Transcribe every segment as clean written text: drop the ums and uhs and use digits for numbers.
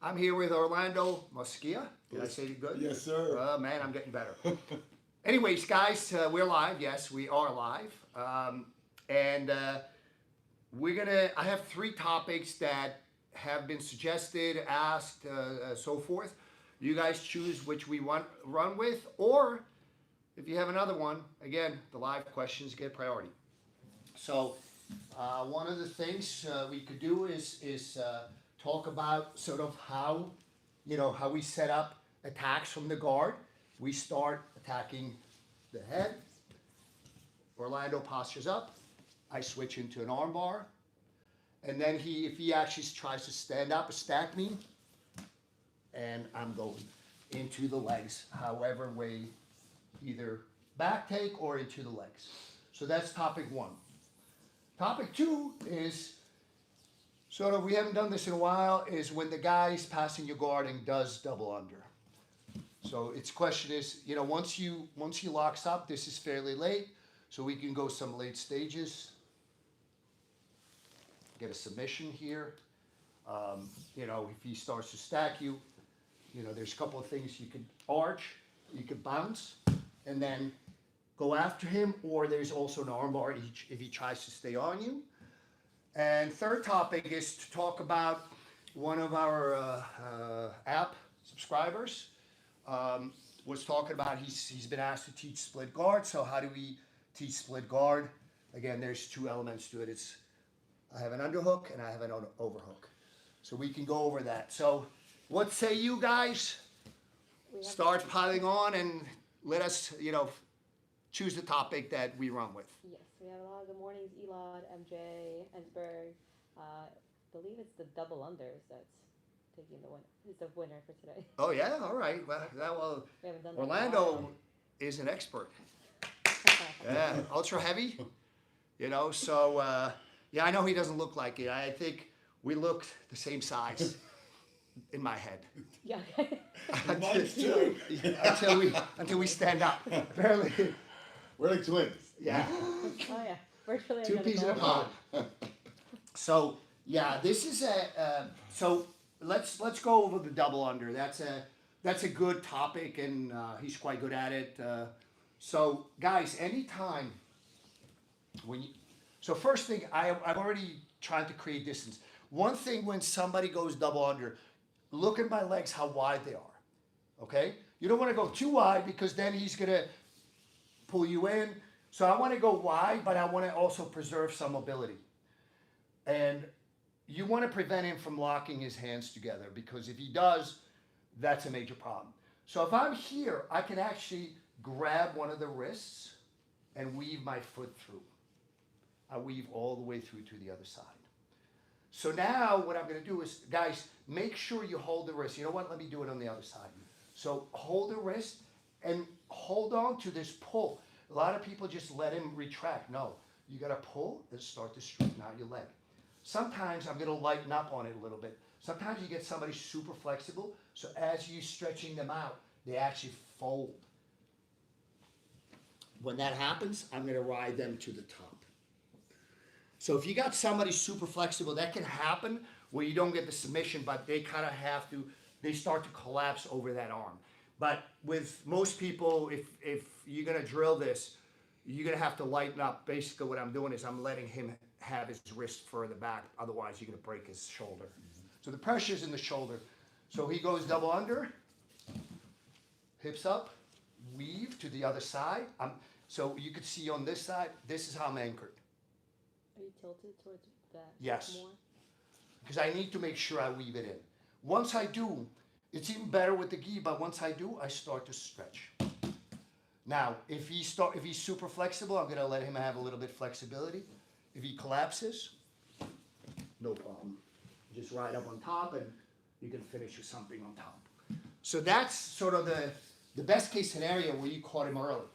I'm here with Orlando Moschia. Did I say it good? Yes, sir. Man, I'm getting better. Anyways, guys, we're live. Yes, we are live. And I have 3 topics that have been suggested, asked, so forth. You guys choose which we want to run with, or if you have another one, again, the live questions get priority. So one of the things we could do is talk about sort of how we set up attacks from the guard. We start attacking the head. Orlando postures up. I switch into an arm bar. And then if he actually tries to stand up, stack me, and I'm going into the legs, however way, either back take or into the legs. So that's topic 1. Topic 2 is sort of, we haven't done this in a while, is when the guy's passing your guard and does double under. So its question is, once he locks up, this is fairly late, so we can go some late stages. Get a submission here. If he starts to stack you, there's a couple of things. You could arch, you could bounce, and then go after him, or there's also an armbar if he tries to stay on you. And third topic is to talk about one of our app subscribers was talking about he's been asked to teach split guard. So how do we teach split guard? Again, there's 2 elements to it. I have an underhook and I have an overhook. So we can go over that. So what say you guys? Start piling on and let us, choose the topic that we run with. Yes, we have a lot of good mornings. Elod, MJ, Ensberg. Believe it's the double unders that's taking the winner. Who's the winner for today? Oh yeah, all right. Well, We haven't done that Orlando is an expert. Yeah, ultra heavy. So I know he doesn't look like it. I think we look the same size in my head. Yeah. Mine's too. until we stand up. Apparently. We're like twins. Yeah. Oh yeah. Virtually 2 peas in a pod. So this is so let's go over the double under. That's a good topic, and he's quite good at it. So guys, anytime so first thing, I've already tried to create distance. One thing, when somebody goes double under, look at my legs, how wide they are. Okay? You don't want to go too wide, because then he's gonna pull you in. So I want to go wide, but I want to also preserve some mobility. And you want to prevent him from locking his hands together, because if he does, that's a major problem. So if I'm here, I can actually grab one of the wrists and weave my foot through. I weave all the way through to the other side. So now what I'm going to do is, guys, make sure you hold the wrist. You know what? Let me do it on the other side. So hold the wrist and hold on to this pull. A lot of people just let him retract. No, you got to pull and start to straighten out your leg. Sometimes I'm going to lighten up on it a little bit. Sometimes you get somebody super flexible, so as you're stretching them out, they actually fold. When that happens, I'm going to ride them to the top. So if you got somebody super flexible, that can happen where you don't get the submission, but they kind of they start to collapse over that arm. But with most people, if you're going to drill this, you're going to have to lighten up. Basically what I'm doing is I'm letting him have his wrist further back. Otherwise, you're going to break his shoulder. So the pressure's in the shoulder. So he goes double under, hips up, weave to the other side. So you can see on this side, this is how I'm anchored. Are you tilted towards that? Yes. More? Because I need to make sure I weave it in. Once I do, it's even better with the gi, but once I do, I start to stretch. Now, if he's super flexible, I'm going to let him have a little bit of flexibility. If he collapses, no problem. Just ride up on top, and you can finish with something on top. So that's sort of the best case scenario where you caught him early.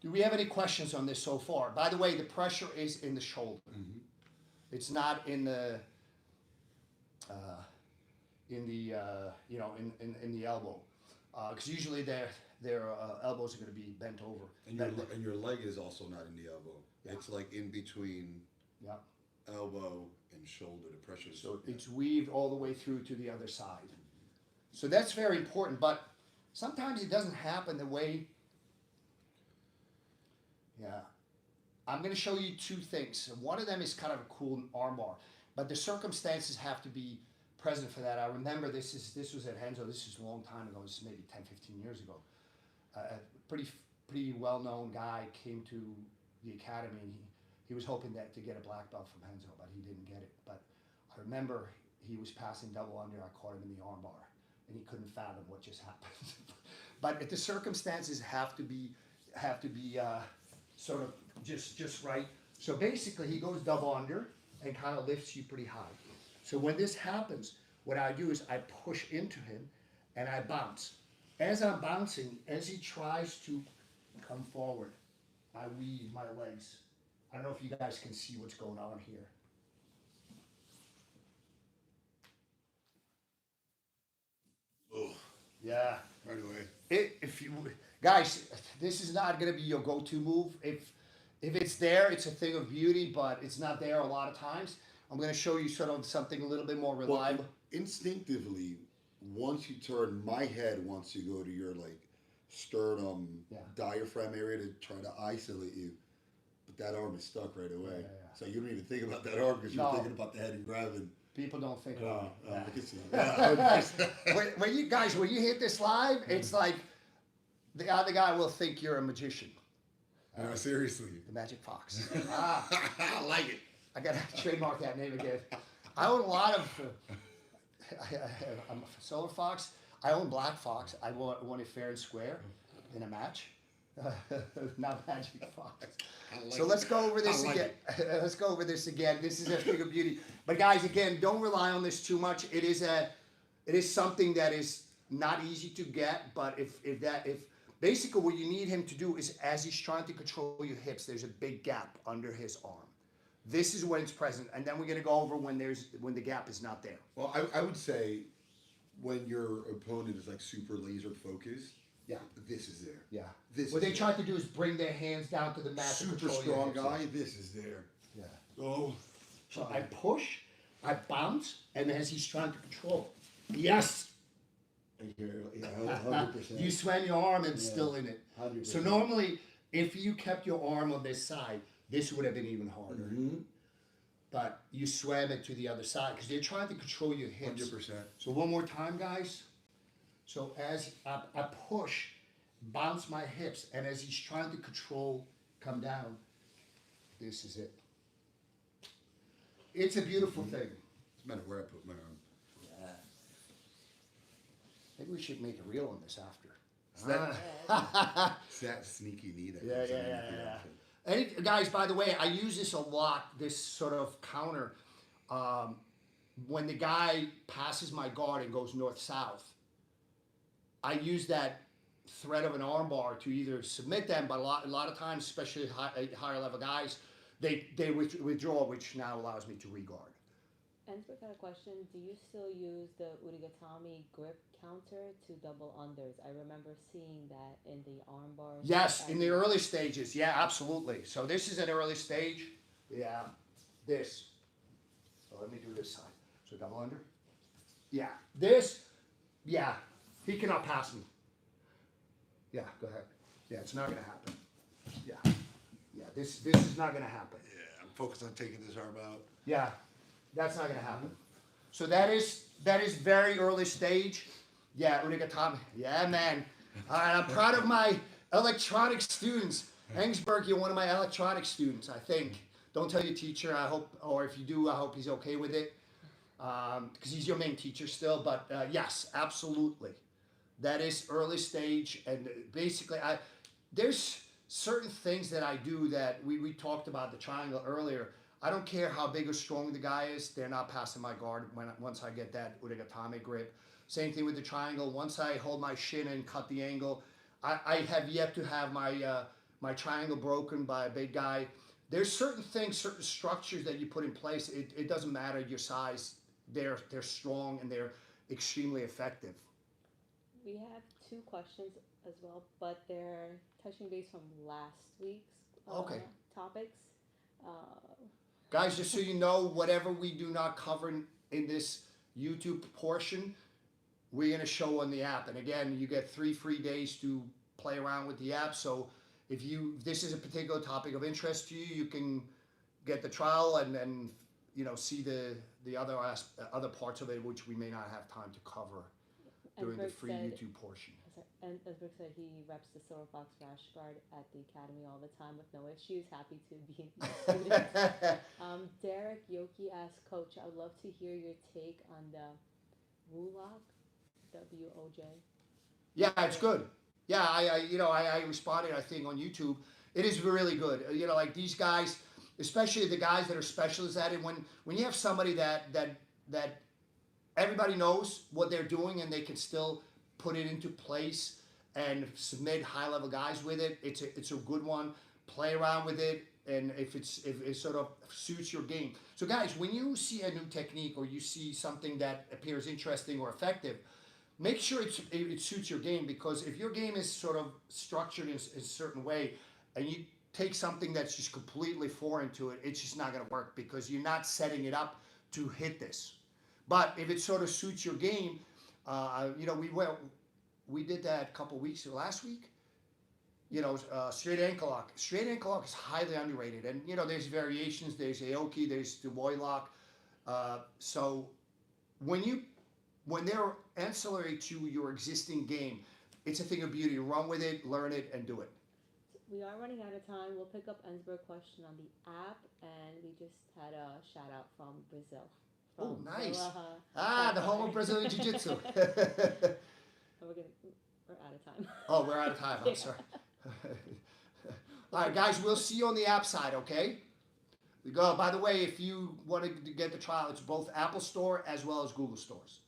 Do we have any questions on this so far? By the way, the pressure is in the shoulder. Mm-hmm. It's not in the elbow, because usually their elbows are going to be bent over. And your leg is also not in the elbow. Yeah. It's like in between. Yeah. elbow, and shoulder. The pressure. So it's weaved all the way through to the other side. So that's very important, but sometimes it doesn't happen the way. Yeah. I'm going to show you two things. One of them is kind of a cool armbar, but the circumstances have to be present for that. I remember this was at Renzo. This is a long time ago. This is maybe 10, 15 years ago. A pretty well-known guy came to the academy, and he was hoping to get a black belt from Renzo, but he didn't get it. But I remember he was passing double under. I caught him in the armbar, and he couldn't fathom what just happened. But the circumstances have to be sort of just right. So basically, he goes double under and kind of lifts you pretty high. So when this happens, what I do is I push into him and I bounce. As I'm bouncing, as he tries to come forward, I weave my legs. I don't know if you guys can see what's going on here. Oh, Yeah. right away. If you guys, this is not going to be your go-to move. If it's there, it's a thing of beauty, but it's not there a lot of times. I'm going to show you sort of something a little bit more reliable. Instinctively, once you turn, my head wants to go to your like sternum, diaphragm area to try to isolate you, but that arm is stuck right away. So you don't even think about that arm because you're thinking about the head and grabbing. People don't think about it. I can see that. when you hit this live, it's like the other guy will think you're a magician. No, seriously. The Magic Fox. I like it. I gotta trademark that name again. I own a lot of. I'm a Solar Fox. I own Black Fox. I won it fair and square in a match. Not Magic Fox. So let's go over this again. Let's go over this again. This is a thing of beauty. But guys, again, don't rely on this too much. It is something that is not easy to get. But if basically what you need him to do is, as he's trying to control your hips, there's a big gap under his arm. This is when it's present, and then we're gonna go over when the gap is not there. Well, I would say when your opponent is like super laser focused, this is there. Yeah. What they try to do is bring their hands down to the mat. Super strong guy, this is there. Yeah. Oh. So I push, I bounce, and as he's trying to control, yes. Yeah, 100%. You swing your arm and still in it. 100%. So normally, if you kept your arm on this side, this would have been even harder. Mm-hmm. But you swam it to the other side because they're trying to control your hips. 100%. So one more time, guys. So as I push, bounce my hips, and as he's trying to control, come down, this is it. It's a beautiful thing. It's a matter of where I put my arm. Yeah. Maybe we should make a reel on this after. It's that sneaky knee that Yeah, comes in yeah, and yeah, you yeah. And guys, by the way, I use this a lot, this sort of counter. When the guy passes my guard and goes north-south, I use that thread of an armbar to either submit them, but a lot of times, especially higher level guys, they withdraw, which now allows me to regard. Ensberg got a question. Do you still use the Gatame grip counter to double unders? I remember seeing that in the armbar. Yes, in the early stages. Yeah, absolutely. So this is an early stage. Yeah, this. So let me do this side. So double under. Yeah, this. Yeah, he cannot pass me. Yeah, go ahead. Yeah, it's not gonna happen. Yeah, yeah. This is not gonna happen. Yeah, I'm focused on taking this arm out. Yeah, that's not gonna happen. So that is very early stage. Yeah, Gatame. Yeah, man. All right, I'm proud of my electronic students. Ensberg, you're one of my electronic students, I think. Don't tell your teacher. I hope, or if you do, I hope he's okay with it, because he's your main teacher still. But yes, absolutely. That is early stage, and basically, there's certain things that I do that we talked about the triangle earlier. I don't care how big or strong the guy is; they're not passing my guard once I get that Gatame grip. Same thing with the triangle. Once I hold my shin and cut the angle, I have yet to have my triangle broken by a big guy. There's certain things, certain structures that you put in place. It doesn't matter your size. They're strong and they're extremely effective. We have 2 questions as well, but they're touching base from last week's Okay. topics. Guys, just so you know, whatever we do not cover in this YouTube portion, we're going to show on the app. And again, you get 3 free days to play around with the app. So if this is a particular topic of interest to you, you can get the trial and see the other parts of it, which we may not have time to cover during the free YouTube portion. And as Brooke said, he reps the Silver Fox rash guard at the academy all the time with no issues. Happy to be a student. Derek Yoki asks, Coach, I would love to hear your take on the Wolock, W-O-J. Yeah, it's good. Yeah, I responded, I think, on YouTube. It is really good. Like these guys, especially the guys that are specialists at it, when you have somebody that everybody knows what they're doing and they can still put it into place and submit high-level guys with it, it's a good one. Play around with it, and if it sort of suits your game. So guys, when you see a new technique or you see something that appears interesting or effective, make sure it suits your game, because if your game is sort of structured in a certain way and you take something that's just completely foreign to it, it's just not going to work because you're not setting it up to hit this. But if it sort of suits your game, we did that a couple weeks last week. Straight ankle lock. Straight ankle lock is highly underrated, and there's variations. There's Aoki, there's the Woylock. So when they're ancillary to your existing game, it's a thing of beauty. Run with it, learn it, and do it. We are running out of time. We'll pick up Ensberg question on the app, and we just had a shout out from Brazil. Oh, nice. The home of Brazilian Jiu-Jitsu. We're out of time. Oh, we're out of time. I'm sorry. All right, guys, we'll see you on the app side, okay? By the way, if you want to get the trial, it's both Apple Store as well as Google Stores.